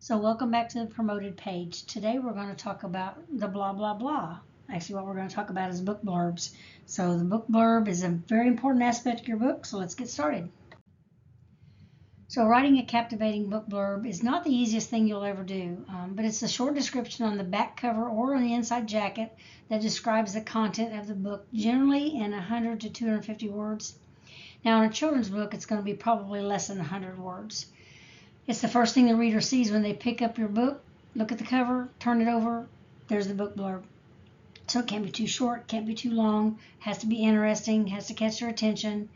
So welcome back to the promoted page. Today we're going to talk about the blah blah blah. Actually, what we're going to talk about is book blurbs. So the book blurb is a very important aspect of your book, so let's get started. So writing a captivating book blurb is not the easiest thing you'll ever do, but it's a short description on the back cover or on the inside jacket that describes the content of the book, generally in 100 to 250 words. Now in a children's book, it's going to be probably less than 100 words. It's the first thing the reader sees when they pick up your book, look at the cover, turn it over, there's the book blurb. So it can't be too short, can't be too long, has to be interesting, has to catch their attention.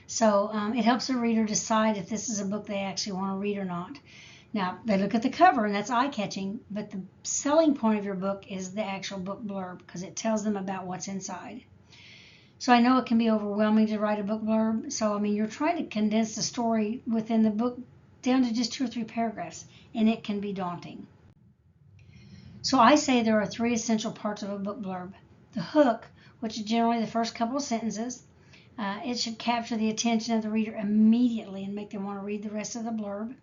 So it helps the reader decide if this is a book they actually want to read or not. Now, they look at the cover and that's eye-catching, but the selling point of your book is the actual book blurb because it tells them about what's inside. So I know it can be overwhelming to write a book blurb. So, you're trying to condense the story within the book down to just 2 or 3 paragraphs, and it can be daunting. So I say there are 3 essential parts of a book blurb. The hook, which is generally the first couple of sentences. It should capture the attention of the reader immediately and make them want to read the rest of the blurb.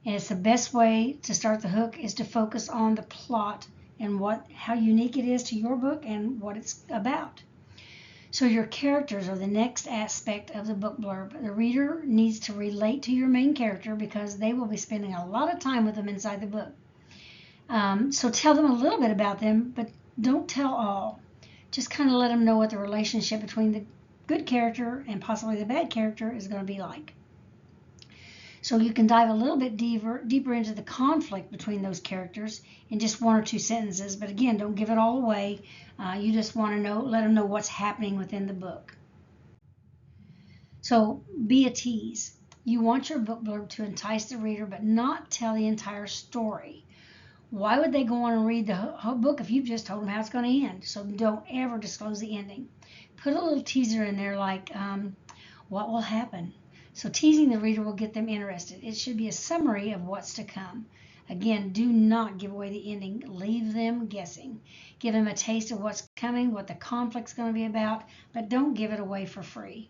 And it's the best way to start the hook is to focus on the plot and how unique it is to your book and what it's about. So your characters are the next aspect of the book blurb. The reader needs to relate to your main character because they will be spending a lot of time with them inside the book. So tell them a little bit about them, but don't tell all. Just kind of let them know what the relationship between the good character and possibly the bad character is going to be like. So you can dive a little bit deeper into the conflict between those characters in just 1 or 2 sentences. But again, don't give it all away. You just want to let them know what's happening within the book. So be a tease. You want your book blurb to entice the reader, but not tell the entire story. Why would they go on and read the whole book if you've just told them how it's going to end? So don't ever disclose the ending. Put a little teaser in there like, what will happen? So teasing the reader will get them interested. It should be a summary of what's to come. Again, do not give away the ending. Leave them guessing. Give them a taste of what's coming, what the conflict's going to be about, but don't give it away for free.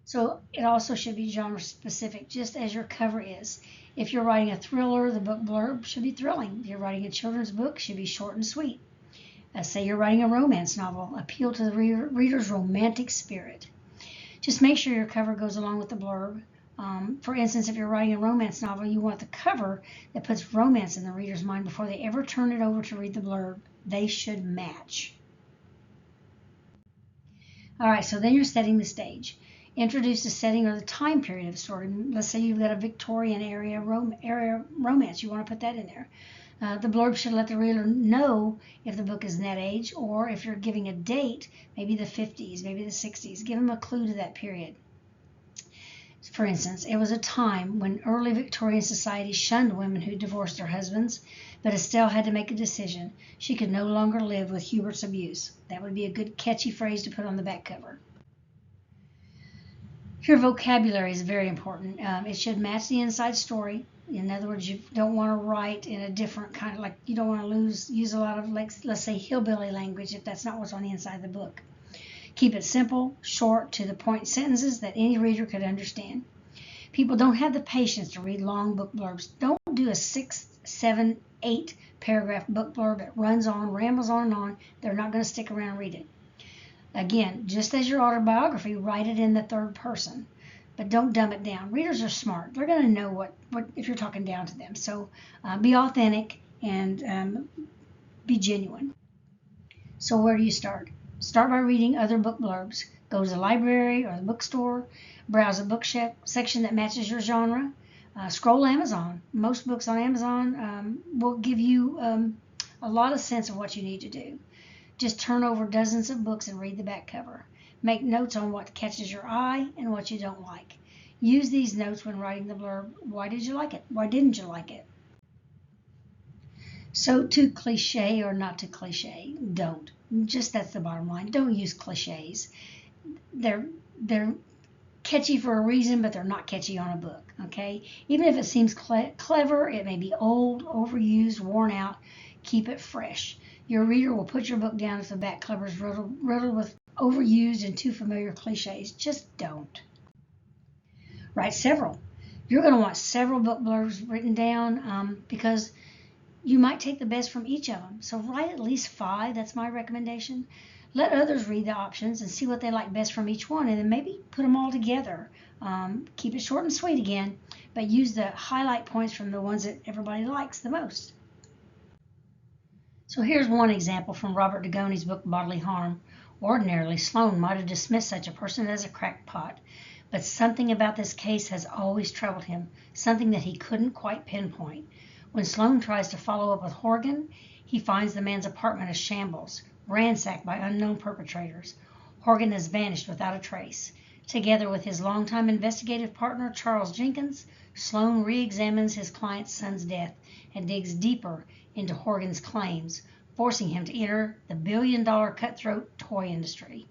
So it also should be genre specific, just as your cover is. If you're writing a thriller, the book blurb should be thrilling. If you're writing a children's book, it should be short and sweet. Say you're writing a romance novel, appeal to the reader's romantic spirit. Just make sure your cover goes along with the blurb. For instance, if you're writing a romance novel, you want the cover that puts romance in the reader's mind before they ever turn it over to read the blurb. They should match. All right, so then you're setting the stage. Introduce the setting or the time period of the story. Let's say you've got a Victorian area romance. You want to put that in there. The blurb should let the reader know if the book is in that age, or if you're giving a date, maybe the 50s, maybe the 60s. Give them a clue to that period. For instance, it was a time when early Victorian society shunned women who divorced their husbands, but Estelle had to make a decision. She could no longer live with Hubert's abuse. That would be a good catchy phrase to put on the back cover. Your vocabulary is very important. It should match the inside story. In other words, you don't want to write in a different kind of, like, you don't want to use a lot of, like, let's say, hillbilly language if that's not what's on the inside of the book. Keep it simple, short, to the point sentences that any reader could understand. People don't have the patience to read long book blurbs. Don't do a 6, 7, 8 paragraph book blurb that runs on, rambles on and on. They're not going to stick around and read it. Again, just as your autobiography, write it in the 3rd person. But don't dumb it down. Readers are smart. They're going to know what if you're talking down to them. So be authentic and be genuine. So where do you start? Start by reading other book blurbs. Go to the library or the bookstore. Browse a bookshelf section that matches your genre. Scroll Amazon. Most books on Amazon will give you a lot of sense of what you need to do. Just turn over dozens of books and read the back cover. Make notes on what catches your eye and what you don't like. Use these notes when writing the blurb. Why did you like it? Why didn't you like it? So too cliche or not too cliche? Don't. Just that's the bottom line. Don't use cliches. They're catchy for a reason, but they're not catchy on a book, okay? Even if it seems clever, it may be old, overused, worn out. Keep it fresh. Your reader will put your book down if the back cover is riddled with overused and too familiar cliches. Just don't. Write several. You're going to want several book blurbs written down because you might take the best from each of them. So write at least 5. That's my recommendation. Let others read the options and see what they like best from each one, and then maybe put them all together. Keep it short and sweet again, but use the highlight points from the ones that everybody likes the most. So here's one example from Robert Dugoni's book Bodily Harm. Ordinarily, Sloane might have dismissed such a person as a crackpot, but something about this case has always troubled him, something that he couldn't quite pinpoint. When Sloane tries to follow up with Horgan, he finds the man's apartment a shambles, ransacked by unknown perpetrators. Horgan has vanished without a trace. Together with his longtime investigative partner, Charles Jenkins, Sloane re-examines his client's son's death and digs deeper into Horgan's claims, forcing him to enter the billion-dollar cutthroat toy industry.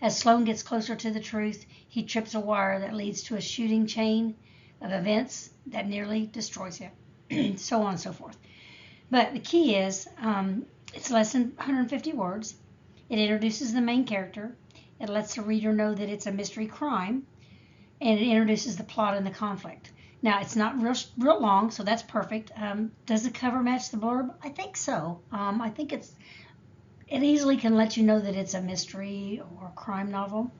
As Sloane gets closer to the truth, he trips a wire that leads to a shooting chain of events that nearly destroys him. So on and so forth. But the key is it's less than 150 words. It introduces the main character. It lets the reader know that it's a mystery crime. And it introduces the plot and the conflict. Now, it's not real long, so that's perfect. Does the cover match the blurb? I think so. I think it easily can let you know that it's a mystery or crime novel.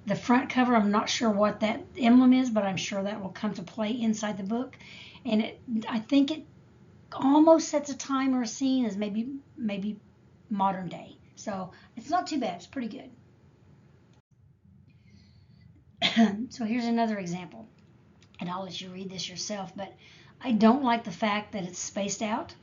The front cover, I'm not sure what that emblem is, but I'm sure that will come to play inside the book. And I think it almost sets a time or a scene as maybe modern day. So it's not too bad. It's pretty good. So here's another example, and I'll let you read this yourself, but I don't like the fact that it's spaced out.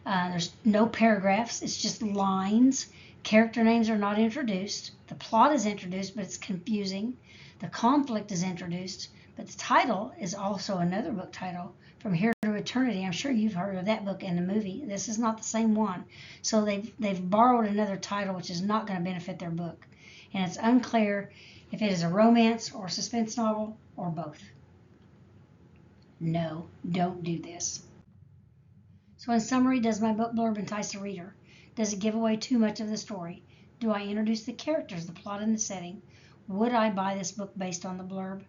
There's no paragraphs. It's just lines. Character names are not introduced. The plot is introduced, but it's confusing. The conflict is introduced, but the title is also another book title, From Here to Eternity. I'm sure you've heard of that book in the movie. This is not the same one. So they've borrowed another title, which is not going to benefit their book. And it's unclear if it is a romance or suspense novel or both. No, don't do this. So in summary, does my book blurb entice the reader? Does it give away too much of the story? Do I introduce the characters, the plot, and the setting? Would I buy this book based on the blurb?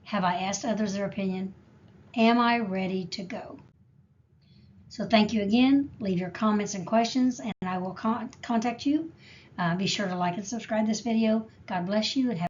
Have I asked others their opinion? Am I ready to go? So thank you again. Leave your comments and questions, and I will contact you. Be sure to like and subscribe this video. God bless you, and have